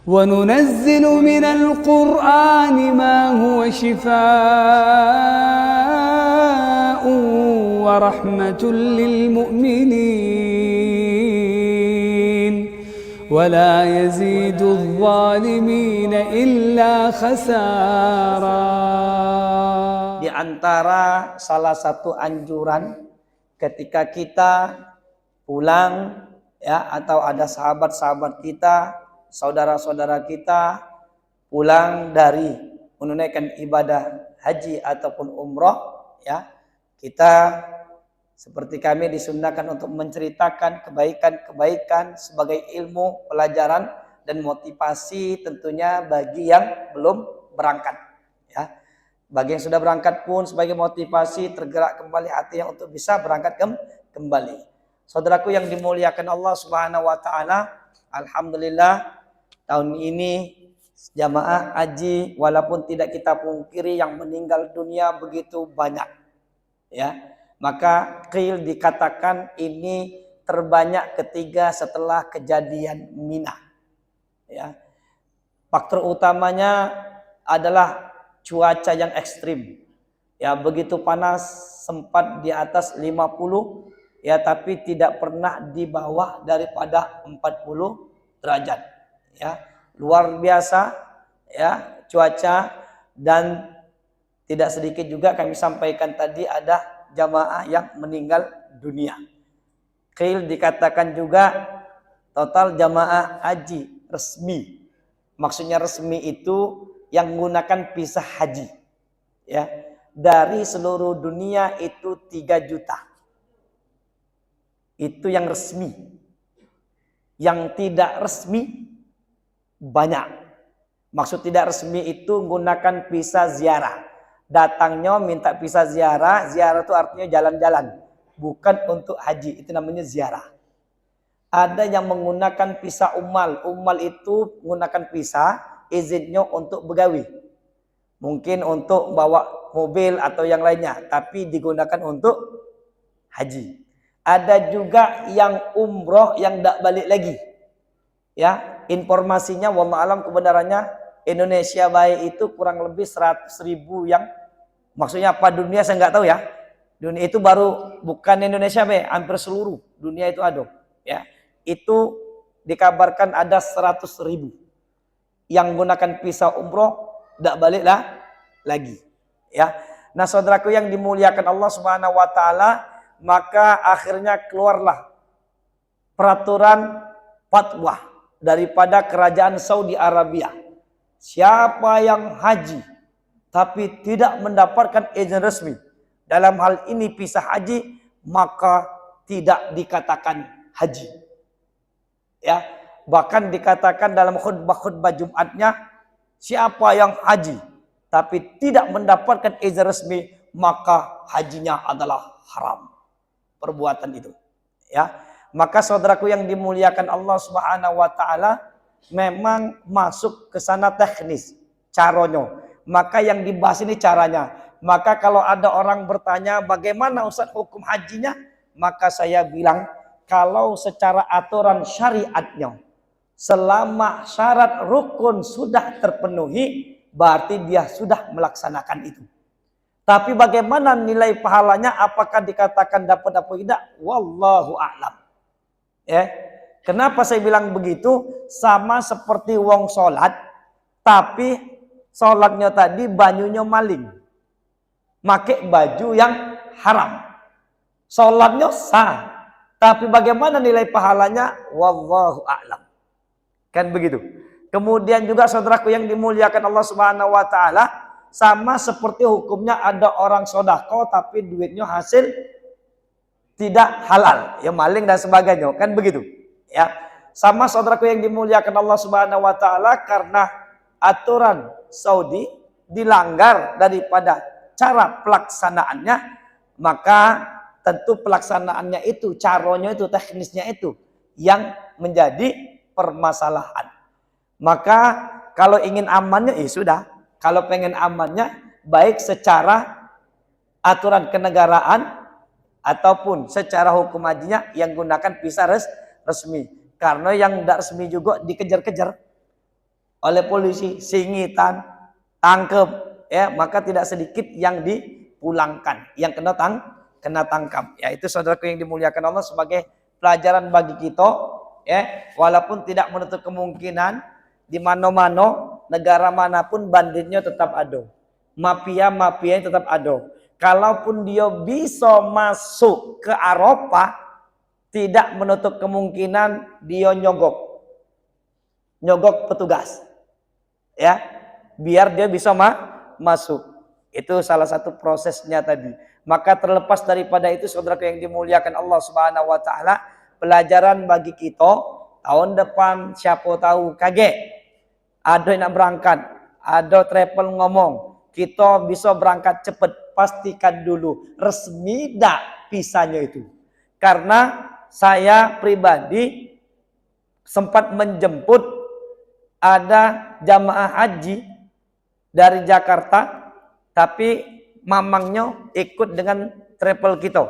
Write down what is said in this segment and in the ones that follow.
وننزل من القرآن ما هو شفاء ورحمة للمؤمنين ولا يزيد الظالمين إلا خسارا. Di antara salah satu anjuran ketika kita pulang ya, atau ada sahabat-sahabat kita, saudara-saudara kita pulang dari menunaikan ibadah haji ataupun umroh ya, kita seperti kami disunnahkan untuk menceritakan kebaikan-kebaikan sebagai ilmu, pelajaran dan motivasi tentunya bagi yang belum berangkat ya. Bagi yang sudah berangkat pun sebagai motivasi tergerak kembali hatinya untuk bisa berangkat kembali. Saudaraku yang dimuliakan Allah Subhanahu wa taala, alhamdulillah tahun ini jamaah haji walaupun tidak kita pungkiri yang meninggal dunia begitu banyak. Ya, maka qil dikatakan ini terbanyak ketiga setelah kejadian Mina. Ya. Faktor utamanya adalah cuaca yang ekstrim. Ya, begitu panas sempat di atas 50 ya, tapi tidak pernah di bawah daripada 40 derajat. Ya, luar biasa ya cuaca, dan tidak sedikit juga kami sampaikan tadi ada jamaah yang meninggal dunia. Qil dikatakan juga total jamaah haji resmi. Maksudnya resmi itu yang menggunakan visa haji. Ya, dari seluruh dunia itu 3 juta. Itu yang resmi. Yang tidak resmi banyak. Maksud tidak resmi itu menggunakan visa ziarah. Datangnya minta visa ziarah. Ziarah itu artinya jalan-jalan, bukan untuk haji. Itu namanya ziarah. Ada yang menggunakan visa umal. Umal itu menggunakan visa izinnya untuk begawi. Mungkin untuk bawa mobil atau yang lainnya, tapi digunakan untuk haji. Ada juga yang umroh yang tidak balik lagi. Ya, informasinya wallahu alam kebenarannya Indonesia baik itu kurang lebih 100.000 yang, maksudnya apa dunia saya nggak tahu ya. Dunia itu baru bukan Indonesia baik, hampir seluruh dunia itu ada. Ya, itu dikabarkan ada 100.000 yang menggunakan visa umroh tidak baliklah lagi. Ya, nah saudaraku yang dimuliakan Allah Subhanahu wa taala, maka akhirnya keluarlah peraturan fatwa daripada kerajaan Saudi Arabia. Siapa yang haji tapi tidak mendapatkan izin resmi dalam hal ini visa haji, maka tidak dikatakan haji. Ya, bahkan dikatakan dalam khutbah-khutbah Jumatnya, siapa yang haji tapi tidak mendapatkan izin resmi, maka hajinya adalah haram. Perbuatan itu. Ya, maka saudaraku yang dimuliakan Allah Subhanahu wa taala, memang masuk ke sana teknis caranya. Maka yang dibahas ini caranya. Maka kalau ada orang bertanya bagaimana Ustaz hukum hajinya, maka saya bilang kalau secara aturan syariatnya selama syarat rukun sudah terpenuhi, berarti dia sudah melaksanakan itu. Tapi bagaimana nilai pahalanya, apakah dikatakan dapat atau tidak, wallahu a'lam. Ya, kenapa saya bilang begitu? Sama seperti wong sholat, tapi sholatnya tadi banyunya maling, pakai baju yang haram. Sholatnya sah, tapi bagaimana nilai pahalanya, wallahu a'lam. Kan begitu. Kemudian juga saudaraku yang dimuliakan Allah Subhanahu wa taala, sama seperti hukumnya ada orang sedekah tapi duitnya hasil tidak halal, ya maling dan sebagainya, kan begitu. Ya. Sama saudaraku yang dimuliakan Allah Subhanahu wa taala, karena aturan Saudi dilanggar daripada cara pelaksanaannya, maka tentu pelaksanaannya itu, caranya itu, teknisnya itu yang menjadi permasalahan. Maka kalau ingin amannya, ya sudah. Kalau pengen amannya, baik secara aturan kenegaraan ataupun secara hukum hajinya yang gunakan visa resmi. Karena yang tidak resmi juga dikejar-kejar. oleh polisi, singitan, tangkep, ya, maka tidak sedikit yang dipulangkan, yang kena tangkap. Ya, itu saudaraku yang dimuliakan Allah sebagai pelajaran bagi kita, ya, walaupun tidak menutup kemungkinan di mana-mana negara manapun banditnya tetap ada. Mafia-mafia tetap ada. Kalaupun dia bisa masuk ke Eropa, tidak menutup kemungkinan dia nyogok petugas, ya, biar dia bisa masuk. Itu salah satu prosesnya tadi. Maka terlepas daripada itu, saudaraku yang dimuliakan Allah Subhanahu wa taala, pelajaran bagi kita tahun depan siapa tahu kaget ada yang nak berangkat, ada travel ngomong kita bisa berangkat cepat, pastikan dulu resmi dak visanya itu. Karena saya pribadi sempat menjemput ada jamaah haji dari Jakarta, tapi mamangnya ikut dengan travel kita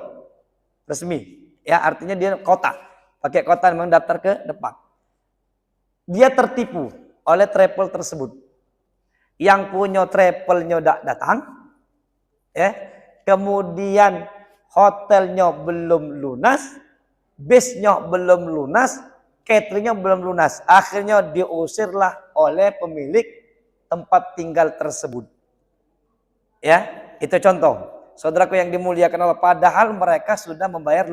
resmi, ya, artinya dia pakai kota memang daftar ke depan. Dia tertipu oleh travel tersebut. Yang punya travelnya datang, ya, kemudian hotelnya belum lunas, bisnya belum lunas, cateringnya belum lunas. Akhirnya diusirlah oleh pemilik tempat tinggal tersebut. Ya, itu contoh. Saudaraku yang dimuliakan Allah, padahal mereka sudah membayar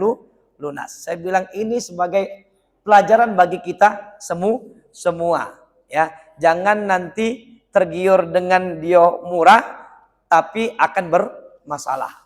lunas. Saya bilang ini sebagai pelajaran bagi kita semua. Ya, jangan nanti tergiur dengan dia murah, tapi akan bermasalah.